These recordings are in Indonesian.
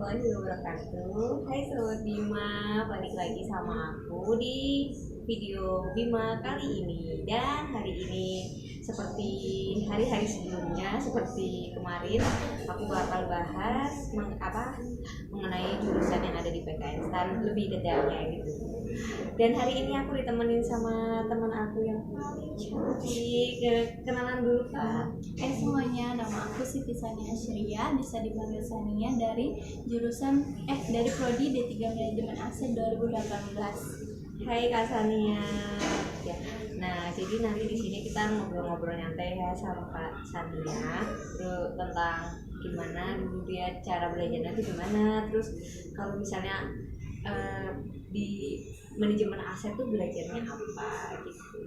warahmatullahi wabarakatuh. Hai Sobat Bima, balik lagi sama aku di video Bima kali ini. Dan hari ini seperti hari-hari sebelumnya, seperti kemarin, aku bakal bahas mengenai jurusan yang ada di PKN STAN lebih detailnya gitu. Dan hari ini aku ditemenin sama teman aku yang paling cantik. Kenalan dulu Kak. Semuanya, nama aku Siti Sania Syria, bisa dipanggil Sania dari dari Prodi D3 Manajemen Aset 2018. Hai Kak Sania. Ya. Nah, jadi nanti di sini kita ngobrol-ngobrol nyantai ya sama Kak Sania tentang gimana dulu dia cara belajarnya itu gimana. Terus kalau misalnya di manajemen aset tuh belajarnya apa gitu.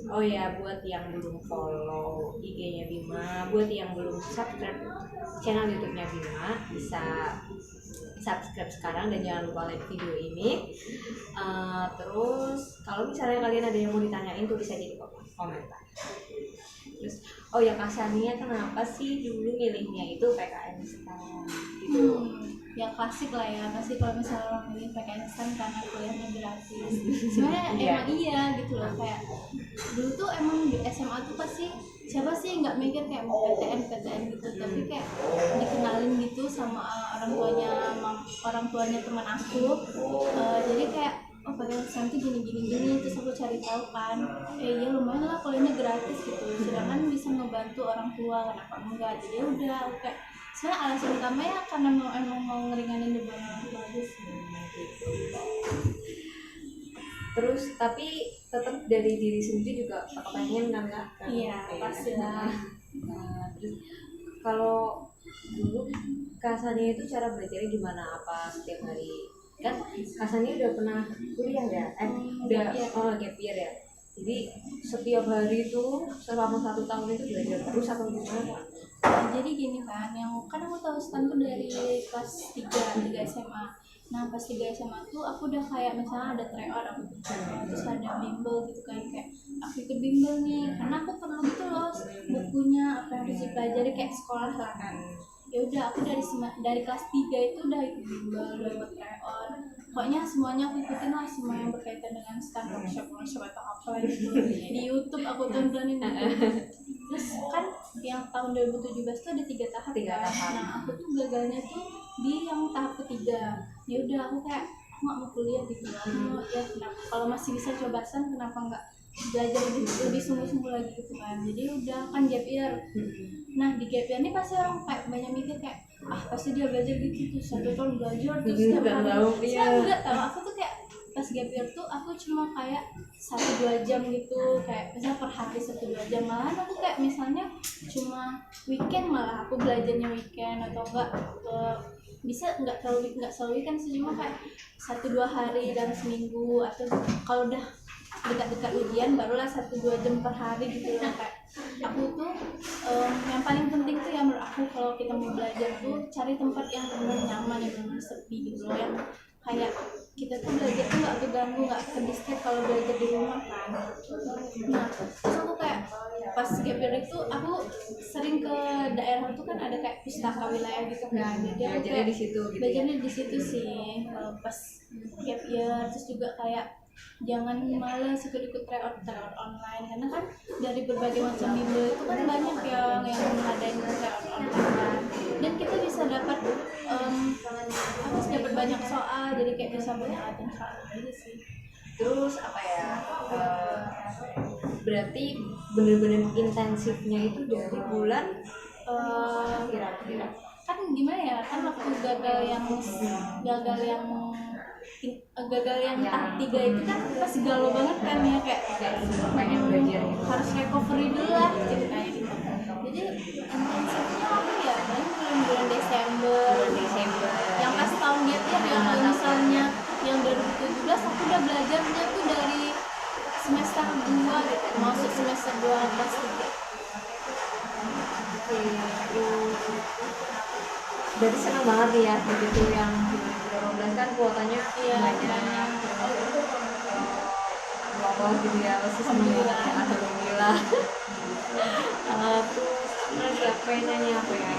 Oh ya, buat yang belum follow IG-nya Bima, buat yang belum subscribe channel YouTube-nya Bima, bisa subscribe sekarang dan jangan lupa like video ini. Terus kalau misalnya kalian ada yang mau ditanyain tulis aja di komentar. Terus oh ya Kak Sania, kenapa sih dulu milihnya itu PKN STAN gitu? Ya klasik lah ya, pasti kalau misalnya orang milih PKN STAN karena kuliahnya gratis. Sebenarnya emang iya gitu loh, kayak dulu tuh emang di SMA tuh pasti siapa sih nggak mikir kayak mau PTN gitu, tapi kayak dikenalin gitu sama orang tuanya teman aku. Jadi kayak oh PKN STAN tuh gini, terus aku cari tahu kan, ya lumayan lah kuliahnya gratis gitu, sedangkan bisa ngebantu orang tua, kenapa enggak. Jadi udah aku kayak sebenarnya alasan utamanya karena mau ngeringanin beban orang tua aja sih. Terus tapi tetap dari diri sendiri juga pengen kan Kak? Iya pasti lah. Terus kalau dulu Kak Sania itu cara belajarnya gimana? Apa setiap hari? Kan Kak Sania udah pernah kuliah ya? Gap year ya? Jadi setiap hari itu selama 1 tahun itu belajar terus atau gimana? Jadi gini kan, kan aku tahu STAN tuh dari kelas 3 SMA. Nah pas 3 SMA tuh aku udah kayak misalnya ada tryout, terus ada bimbel gitu kan, kayak aku ikut bimbel nih karena aku perlu gitu loh bukunya apa yang harus dipelajari kayak sekolah lah kan. Ya udah aku dari kelas 3 itu udah ikut bimbel, udah ikut tryout, pokoknya semuanya aku ikutin lah, semua yang berkaitan dengan STAN, workshop atau apa gitu di YouTube aku tontonin gitu. Terus kan yang tahun 2017 tuh ada 3 tahap kan. Nah aku tuh gagalnya tuh di yang tahap ketiga. Ya udah aku kayak nggak mau kuliah gitu, ya kenapa kalau masih bisa coba STAN kenapa nggak belajar lebih sungguh-sungguh lagi gitu kan. Jadi udah kan gap year. Nah di gap year ini pasti orang kayak banyak mikir kayak pasti dia belajar gitu tuh 1 tahun belajar terus setiap hari. Enggak tahu, aku tuh kayak pas gap year tuh aku cuma kayak 1-2 jam gitu, kayak misalnya per hari 1-2 jam, malahan aku kayak misalnya cuma weekend, malah aku belajarnya weekend atau enggak bisa nggak selalu weekend sih, cuma kayak 1-2 hari dalam seminggu, atau kalau udah dekat-dekat ujian barulah 1-2 jam per hari gitu loh. Kayak aku tuh yang paling penting tuh yang menurut aku kalau kita mau belajar tuh cari tempat yang benar nyaman, yang benar sepi gitu loh, yang kayak kita tuh belajar tuh nggak keganggu, nggak ke-disturb kalau belajar di rumah kan. Nah terus aku kayak pas gap year itu aku sering ke daerah tuh kan ada kayak pustaka wilayah gitu kan, jadi aku belajarnya di situ gitu. Belajarnya di situ sih pas gap year. Terus juga kayak jangan malas ikut tryout online, karena kan dari berbagai macam bimbel itu kan banyak yang ngadain tryout online kan, dan kita bisa dapat dapat banyak soal, jadi kayak bisa banyak latihan soal aja sih. Terus berarti bener-bener intensifnya itu dari bulan kira-kira kan gimana ya, kan waktu gagal yang tahap 3 itu kan pas galau banget kan ya, kayak pengen belajar gitu. Harus recovery dulu lah ceritanya gitu. Jadi intensifnya apa ya, bulan Desember yang pas tahun gap year ya. Kalau misalnya yang 2017 aku udah belajarnya tuh dari semester 2 gitu, masuk semester 2 kelas 3. Berarti senang banget nih ya begitu yang 2018 kan kuotanya banyak. Lolos gitu ya, pasti senang banget. Alhamdulillah. Terus pengen nanya apa ya?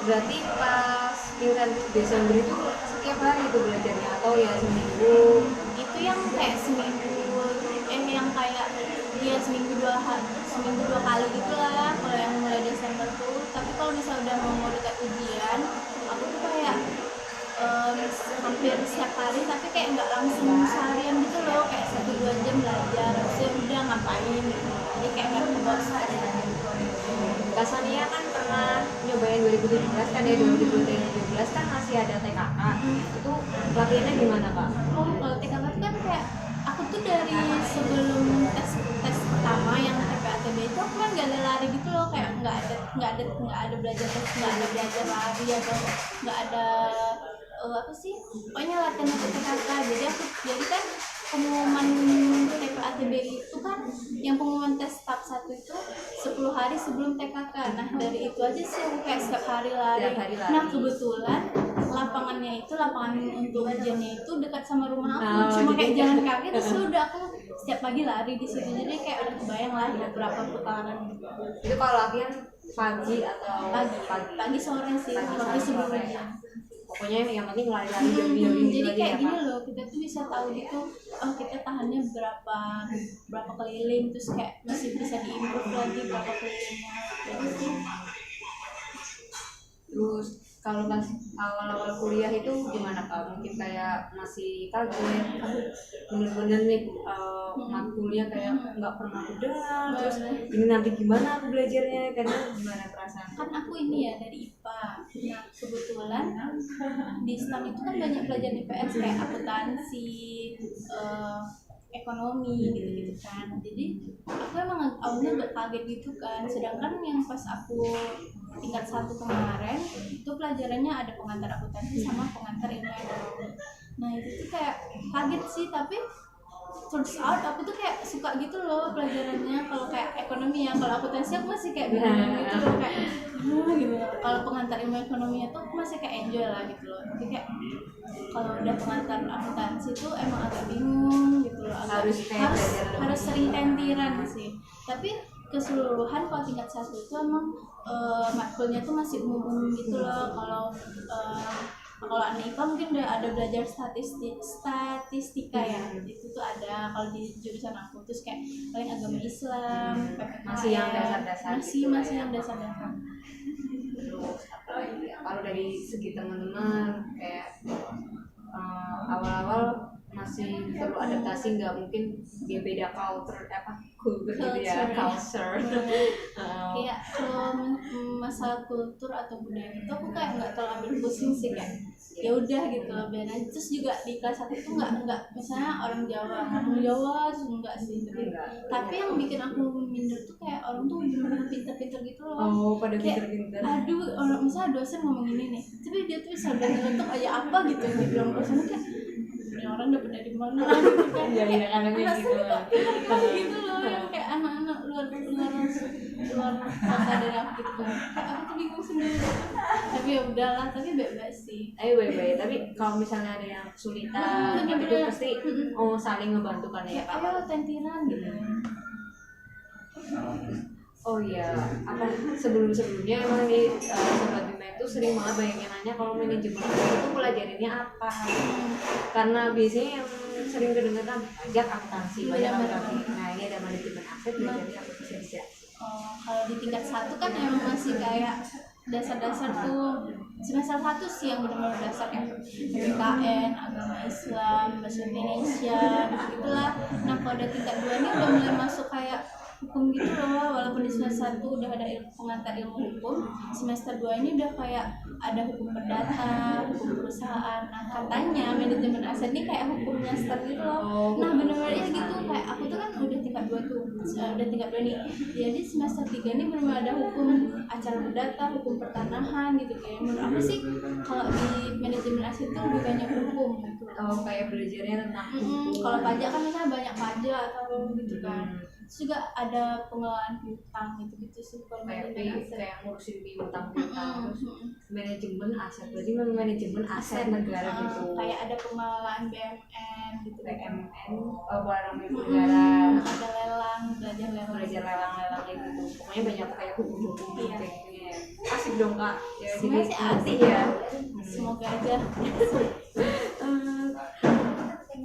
Berarti pas insentif Desember itu setiap hari itu belajarnya atau ya seminggu? Itu yang kayak seminggu, yang kayak dia seminggu dua kali gitu lah kalau yang mulai Desember tuh. Tapi kalau misalnya udah mau dekat ujian, aku tuh kayak hampir setiap hari, tapi kayak nggak langsung seharian gitu loh, kayak 1-2 jam belajar terus udah ngapain gitu, jadi kayak nggak kebosan. Kak Sania kan pernah nyobain 2017 kan ya, 2017 kan masih ada TKK. Itu latihannya gimana Kak? Oh, kalau TKK tuh kan kayak aku tuh dari sebelum tes pertama yang TPATB itu aku kan nggak ada lari gitu loh, kayak nggak ada belajar lari atau nggak ada apa sih, pokoknya latihan untuk TKK. Jadi kan pengumuman TPATB itu kan, yang pengumuman tes tahap 1 itu 10 hari sebelum TKK. Nah dari itu aja sih aku kayak setiap hari lari. Nah kebetulan lapangan untuk ujiannya itu dekat sama rumah aku, cuma kayak jalan kaki, terus udah aku setiap pagi lari di situ, jadi kayak udah kebayang lah beberapa putaran gitu. Itu kalau latihan pagi atau pagi sore sih, pagi sebelum ujian. Pokoknya yang penting lari-lari jogging Jadi gitu kayak aja ya, gini Kak? loh, kita tuh bisa tahu gitu, oh kita tahannya berapa keliling, terus kayak masih bisa diimprove lagi berapa kelilingnya gitu sih. Terus kalau pas awal-awal kuliah itu gimana Kak? Mungkin kayak masih kaget, bener-bener nih makulnya kayak nggak pernah dengar, terus ini nanti gimana aku belajarnya, karena gimana perasaan? Kan aku ini ya dari IPA. Nah kebetulan di STAM itu kan banyak pelajaran IPS kayak akuntansi, ekonomi gitu-gitu kan. Jadi aku emang awalnya agak kaget gitu kan. Sedangkan yang pas aku tingkat 1 kemarin itu pelajarannya ada pengantar akuntansi sama pengantar ilmu ekonomi. Nah itu tuh kayak kaget sih, tapi turns out aku tuh kayak suka gitu loh pelajarannya. Kalau kayak ekonomi ya, kalau akuntansi aku masih kayak bingung gitu loh, kayak gitu. Kalau pengantar ilmu ekonominya tuh aku masih kayak enjoy lah gitu loh. Tapi kayak kalau udah pengantar akuntansi tuh emang agak bingung gitu loh, harus sering tentiran sih. Tapi keseluruhan kalau tingkat 1 itu emang matkulnya tuh masih umum gitu loh. Kalau anak IPA mungkin udah ada belajar statistika ya, itu tuh ada kalau di jurusan aku. Terus kayak paling agama Islam, PPKN, Masih yang dasar-dasar masih yang dasar-dasar. Terus kalau dari segi teman-teman kayak awal-awal masih perlu adaptasi, nggak mungkin dia beda culture gitu ya, culture. Kayak kalau masalah kultur atau budaya itu aku kayak nggak terlalu ambil pusing sih, kayak ya udah gitu loh, biar aja. Terus juga di kelas aku tuh nggak misalnya orang Jawa ngomong Jawa terus enggak sih, tapi yang bikin aku minder tuh kayak orang tuh bener-bener pinter-pinter gitu loh. Oh, pada kayak, pinter-pinter. aduh, orang misalnya dosen ngomong ini nih, tapi dia tuh bisa bentuk aja apa gitu yang dibilang dosennya, kayak ini orang dapet dari mana gitu kan. Iya, kadang Kayak gitu. gitu loh, yang kayak anak-anak luar kota dari aku gitu kan. Kayak aku tuh bingung sendiri. Tapi ya udahlah, tapi baik-baik sih. Baik-baik, tapi kalau misalnya ada yang kesulitan itu pasti saling ngebantu kan ya Kak? Ayo tentiran gitu. Oh iya, sebelumnya emang nih Sobat Bima itu sering banget banyak yang nanya kalau manajemen itu pelajarinnya apa? Karena biasanya yang sering kedengeran pajak, akuntansi, Nah ini ada manajemen aset, belajarnya apa bisa dijelasin? Kalau di tingkat 1 kan emang masih kayak dasar-dasar tuh. Semester 1 sih yang benar-benar dasar, kayak PPKN, agama Islam, bahasa Indonesia, gitulah. Nah kalau ada tingkat 2 ini udah mulai masuk kayak hukum gitu loh. Walaupun di semester 1 udah ada pengantar ilmu hukum, semester 2 ini udah kayak ada hukum perdata, hukum perusahaan. Nah katanya manajemen aset ini kayak hukumnya start gitu loh. Nah benar-benar ya gitu, kayak aku tuh kan udah tingkat 2 tuh, udah tingkat 2 nih. Jadi semester 3 ini benar-benar ada hukum acara perdata, hukum pertanahan gitu. Kayak menurut aku sih kalau di manajemen aset tuh lebih banyak hukum gitu. Kayak belajarnya tentang hukum. Kalau pajak kan misalnya banyak pajak atau gitu kan. Terus juga ada pengelolaan hutang gitu-gitu sih, kayak ngurusin piutang. Terus manajemen aset, berarti memang manajemen aset negara gitu. Kayak ada pengelolaan BMN gitu. BMN, barang milik negara. Ada lelang, belajar lelang gitu. Pokoknya banyak kayak hukum-hukum gitu ya. asik dong kak ya, jadi Sebenarnya sih asik asik ya. semoga aja.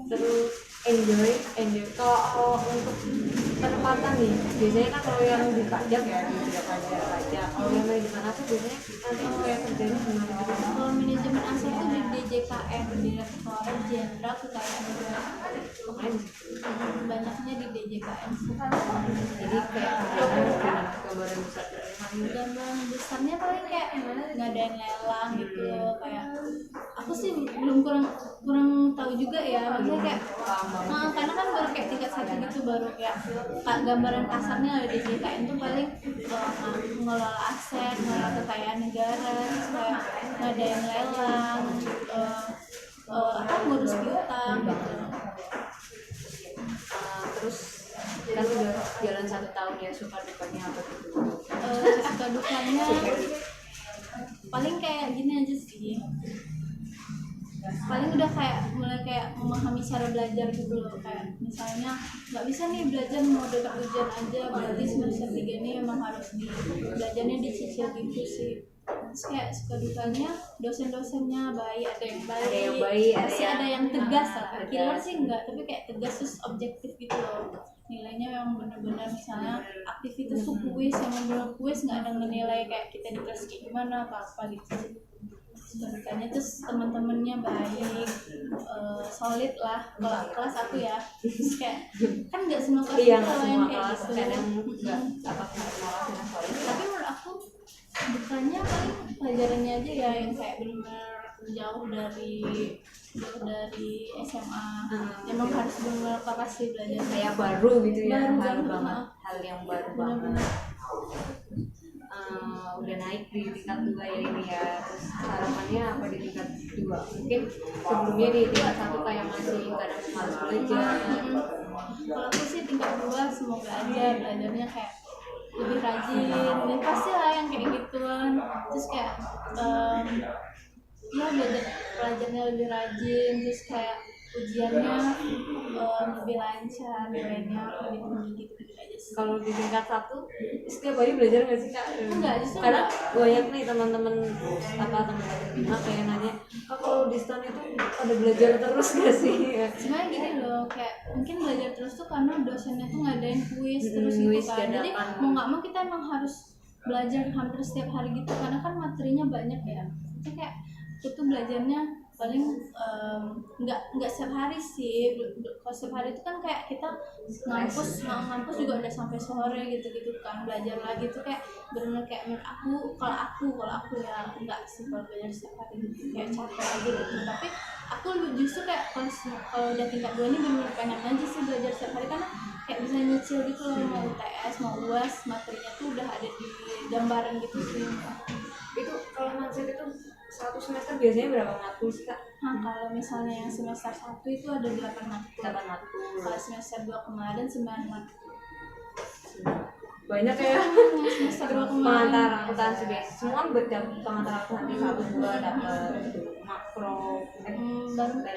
Terus enjoy kalau untuk penempatan nih biasanya kan kalau yang di pajak ya di tidak pajak kalau yang manajemen aset biasanya nanti kayak kerjanya gimana gitu. Kalau manajemen aset tuh di DJKN, Direktorat Jenderal Kekayaan Negara. Pokoknya di situ. Banyaknya di DJKN. Jadi kayak kerjanya gambaran besar Gambaran besarnya paling kayak ngadain lelang gitu loh, kayak aku sih belum kurang tahu juga ya, maksudnya kayak karena kan baru kayak tingkat 1 gitu, baru kayak gambaran kasarnya ada di DJKN tuh paling mengelola aset, mengelola kekayaan negara, terus kayak ngadain lelang, ngurus piutang gitu. Terus kan udah jalan 1 tahun ya, suka dukanya apa gitu. Suka dukanya paling kayak gini aja sih, paling udah kayak mulai kayak memahami cara belajar gitu loh, kayak misalnya nggak bisa nih belajar mau dekat ujian aja, berarti semester 3 ini memang harus belajarnya dicicil gitu sih. Terus kayak suka dukanya dosen-dosennya baik, ada yang baik, pasti ada yang tegas lah, killer sih enggak, tapi kayak tegas terus objektif gitu loh, nilainya memang benar-benar misalnya aktivitas tuh kuis, yang benar kuis nggak ada menilai kayak kita di kelas kayak gimana apa gitu. Ceritanya terus teman-temannya baik, solid lah kalau kelas aku ya. Terus kayak kan nggak semua kelas kalau yang kayak gitu. Kadang nggak apa kelas yang solid. Tapi menurut aku bukannya paling pelajarannya aja ya yang kayak benar-benar jauh dari SMA. Emang harus benar-benar pasti belajar kayak baru gitu ya, baru banget, hal yang baru banget. Udah naik di tingkat 2 ya ini ya, terus harapannya apa di tingkat 2? Mungkin sebelumnya di tingkat 1 kayak masih kadang malas belajar. Kalau aku sih tingkat 2 semoga aja belajarnya kayak lebih rajin, ya pasti lah yang kayak gituan, terus kayak ya belajarnya lebih rajin, terus kayak ujiannya lebih lancar, nilainya lebih tinggi gitu aja sih. Kalau di tingkat 1 setiap hari belajar nggak sih kak? Enggak, justru karena banyak nih teman-teman Bima kayak nanya, kak kalau di STAN itu ada belajar terus nggak sih? Sebenarnya gini loh, kayak mungkin belajar terus tuh karena dosennya tuh ngadain kuis terus gitu kan, jadi mau nggak mau kita emang harus belajar hampir setiap hari gitu, karena kan materinya banyak ya. Jadi kayak itu belajarnya paling nggak setiap hari sih. Kalau setiap hari itu kan kayak kita ngampus juga udah sampai sore gitu kan, belajar lagi tuh kayak benar kayak menurut aku, kalau aku ya enggak sih kalau belajar setiap hari gitu, kayak capek aja gitu. Tapi aku justru kayak kalau udah tingkat 2 ini benar pengen aja sih belajar setiap hari, karena kayak bisa nyicil gitu loh, mau UTS mau UAS materinya tuh udah ada di gambaran gitu sih. Itu kalau mindset itu 1 semester biasanya berapa matkul sih kak? Kalau misalnya yang semester 1 itu ada 8 matkul. Kalau semester 2 kemarin 9 matkul. Banyak ya. Semester 2 kemarin pengantar akuntansi biasa semua pengantar akuntansi 1, 2 dapat makro.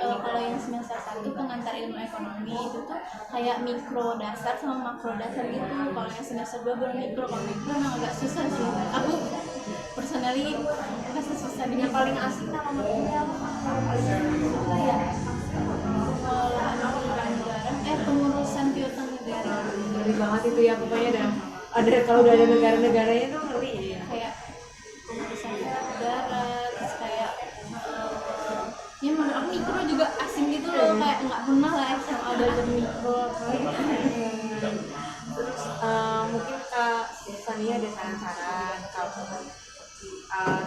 Kalau yang semester 1 pengantar ilmu ekonomi itu tuh kayak mikro dasar sama makro dasar gitu. Kalau yang semester 2 baru mikro, kalau mikro emang agak susah sih. Aku personally merasa susah. Yang paling asik nama matkulnya apa ya? Pengurusan piutang negara. Ngeri banget itu ya, pokoknya ada kalau udah ada negara-negaranya tuh ngeri ya. Kayak pengurusan piutang negara, terus kayak ya menurut aku mikro juga asing gitu loh, kayak nggak pernah lah SMA belajar mikro. Terus mungkin Kak Sania ada saran-saran kalau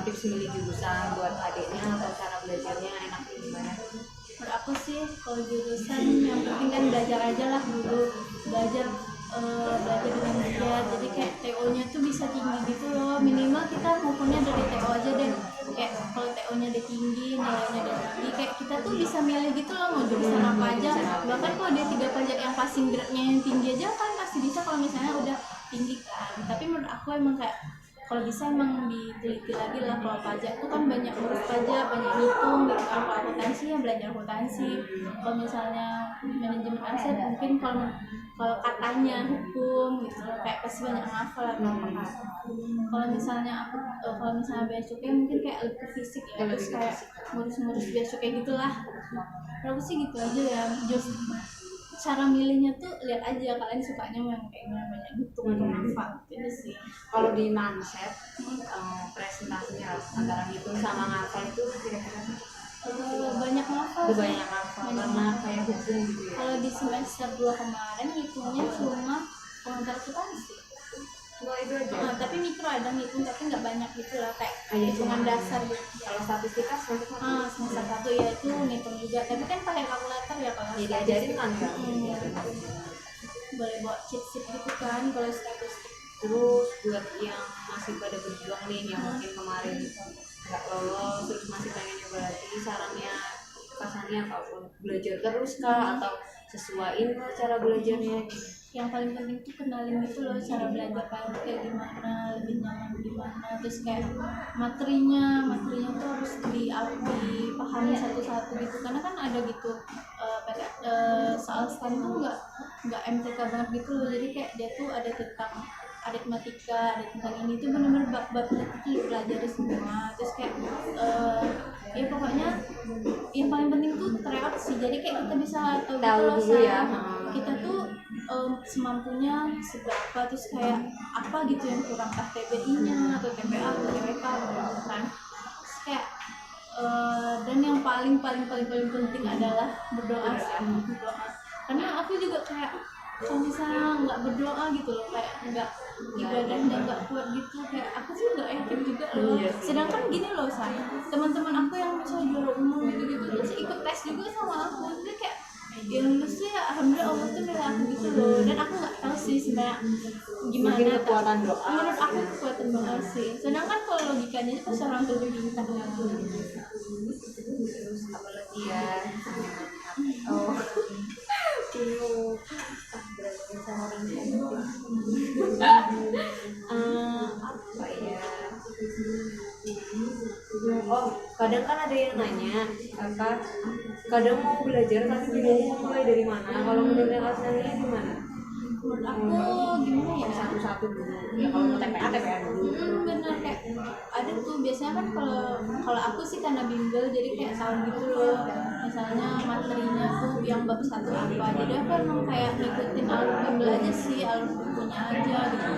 tips milih jurusan buat adiknya atau cara belajarnya enaknya gimana? Menurut aku sih kalau jurusan yang penting kan belajar aja lah dulu, belajar dengan giat, jadi kayak TO-nya tuh bisa tinggi gitu loh, minimal kita ngukurnya dari TO aja deh, kayak kalau TO-nya udah tinggi, nilainya udah tinggi, kayak kita tuh bisa milih gitu loh mau jurusan apa aja. Bahkan kalau dia 3 pajak yang passing grade-nya yang tinggi aja kan pasti bisa kalau misalnya udah tinggi kan. Tapi menurut aku emang kayak kalau bisa emang diteliti lagi lah, kalau pajak tuh kan banyak urus pajak, banyak hitung gitu kan. Kalau akuntansi ya belajar akuntansi, kalau misalnya manajemen aset mungkin kalau kalau katanya hukum gitu kayak pasti banyak ngafal atau apa kan. Kalau misalnya aku kalau misalnya bea cukai mungkin kayak lebih ke fisik ya, terus kayak ngurus-ngurus bea cukai gitulah. Kalau aku sih gitu aja ya, just cara milihnya tuh lihat aja kalian sukanya yang kayak gimana, banyak hitung atau ngafal gitu sih. Kalau di mindset presentasinya antara hitung sama ngafal itu kira-kira Banyak ngafal itu sih. banyak ngafal karena kayak hukum gitu ya. Kalau di semester 2 kemarin hitungnya cuma pengantar akuntansi. Cuma itu aja. Tapi mikro ada ngitung tapi nggak banyak gitu lah, kayak Iya, hitungan cuma- dasar gitu. Kalau statistika semester satu. Semester 1 ya itu ngitung juga, tapi kan pakai kalkulator ya kalau Ya diajarin kan ya. boleh bawa cheat sheet gitu kan kalau statistik. Terus buat yang masih pada berjuang nih, yang mungkin kemarin nggak lolos terus masih pengen nyoba lagi, sarannya pasannya apapun, belajar terus kah atau sesuaiin kah cara belajarnya? Yang paling penting tuh kenalin gitu loh cara belajar kayak gimana, lebih nyaman gimana, terus kayak materinya tuh harus dipahami satu-satu gitu, karena kan ada gitu soal STAN tuh nggak MTK banget gitu loh, jadi kayak dia tuh ada tentang aritmatika, ada tentang ini tuh benar-benar bab-babnya tuh dipelajari semua, terus kayak ya pokoknya yang paling penting tuh tryout sih, jadi kayak kita bisa tahu gitu loh dulu ya. kita tuh semampunya seberapa, terus kayak apa gitu yang kurang, TBI-nya atau TPA atau TWK gitu kan. Terus kayak dan yang paling penting adalah berdoa sih, berdoa. Karena aku juga kayak kalau misalnya nggak berdoa gitu loh, kayak nggak ibadahnya nggak kuat gitu, kayak aku sih nggak yakin juga loh. Sedangkan gini loh saya, teman-teman aku yang misalnya juara umum gitu terus ikut tes juga sama aku, jadi kayak yang lulus tuh ya alhamdulillah Allah tuh milih aku gitu loh, dan aku nggak tahu sih sebenarnya gimana. Mungkin kekuatan doa. Menurut aku kekuatan doa sih, sedangkan kalau logikanya pas orang tuh bintang Terus apalagi ya? Oh, bingung. Berarti sama orang apa ya? Oh, kadang kan ada yang nanya apa? Kadang mau belajar tapi bingung mau mulai dari mana. Kalau menurut Asnania gimana? menurut aku gimana ya, Satu-satu dulu. Ya kalau mau TPA dulu. bener kayak ada tuh biasanya kan kalau aku sih karena bimbel jadi kayak tahu gitu loh, misalnya materinya tuh yang bab satu apa, jadi aku emang kayak ngikutin alur bimbel aja sih, alur bukunya aja gitu.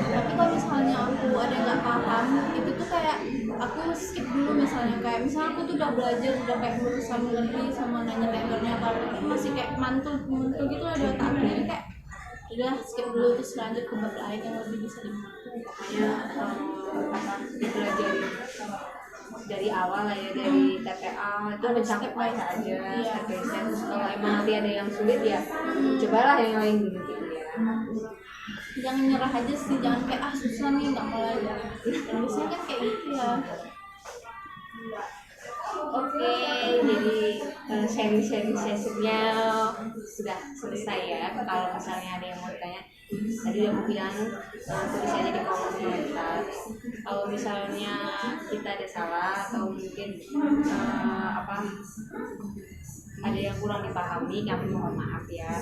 Tapi kalau misalnya aku ada yang nggak paham itu tuh kayak aku skip dulu, misalnya aku tuh udah belajar, udah kayak berusaha mengerti sama nanya tempernya, kalau itu masih kayak mantul gitu loh di otak aku, jadi kayak udah skip dulu terus lanjut ke bab lain yang lebih bisa dimengerti. Pokoknya dipelajari dari awal lah ya, dari TPA itu mencakup aja step by step. Terus kalau emang nanti ada yang sulit ya cobalah yang lain dulu gitu ya. Jangan nyerah aja sih, jangan kayak susah nih nggak mulai. Biasanya kan kayak gitu ya. Oke, jadi sharing sesinya sudah selesai ya. Kalau misalnya ada yang mau ditanya, tadi udah aku bilang tulis aja di kolom komentar. Kalau misalnya kita ada salah atau mungkin ada yang kurang dipahami, kami mohon maaf ya.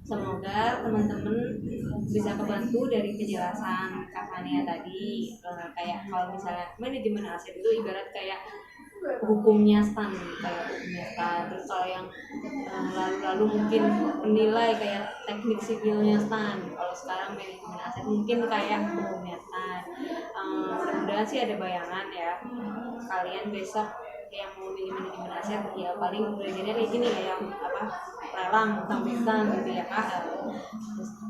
Semoga teman-teman bisa kebantu dari penjelasan Kak Fania tadi. Kayak kalau misalnya manajemen aset itu ibarat kayak hukumnya STAN, terus kalau yang lalu mungkin menilai kayak teknik sipilnya STAN, kalau sekarang manajemen aset mungkin kayak hukumnya STAN. Mudah-mudahan sih ada bayangan ya, kalian besok yang mau milih manajemen aset ya paling belajarnya kayak gini ya, yang lelang, utang gitu ya Kak.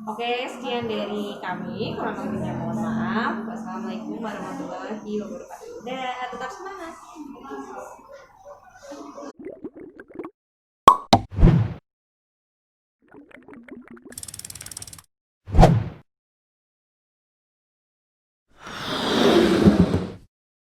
Oke, sekian dari kami, kurang lebihnya mohon maaf. Wassalamualaikum warahmatullahi wabarakatuh. Dan tetap semangat.